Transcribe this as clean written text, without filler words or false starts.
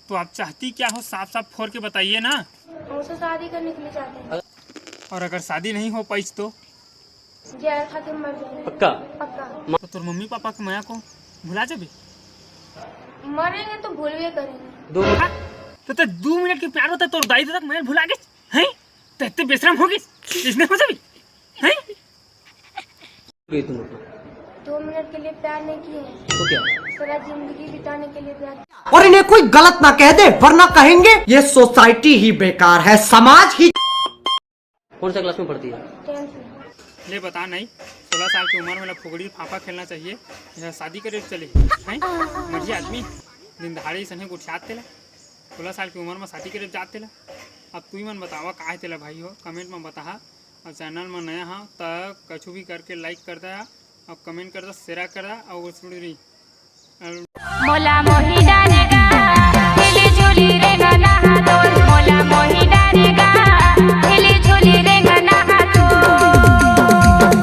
तो आप चाहती क्या हो, साफ साफ फोड़ के बताइए ना। हमसे शादी करने के लिए चाहते हैं। और अगर शादी नहीं हो पाई तो जहर खा के मर जाएंगे। पक्का? पक्का। तो तोर मम्मी पापा के माया को भुला जाबे। मरेंगे तो भूलवे करेंगे। 2 हाँ? तो 2 मिनट के प्यार होता तोर दाई तक मैं भुला गई हैं। तो इतने बेशरम हो गई इसने हो जाबे हैं। गई तुम लोग 2 मिनट के लिए प्यार नहीं किए, तो क्या? सारा जिंदगी बिताने के लिए प्यार। और इन्हें कोई गलत ना कह दे वरना कहेंगे ये सोसाइटी ही बेकार है, समाज ही। कौन सा क्लास में पढ़ती है? 10th में। ले बता नहीं 16 साल की उम्र में फुगड़ी फाफा खेलना चाहिए या शादी करे चले हैं। मर्जी आदमी दिन दहाड़े सने उठाते ला 16 साल की उम्र में शादी करे जाते ला। अब तू ही मन बतावा का है तेला भाई हो, कमेंट में बता। और चैनल में नया हाँ तो कछु भी करके लाइक कर दे और कमेंट कर दे, शेयर कर दे और मोला मोही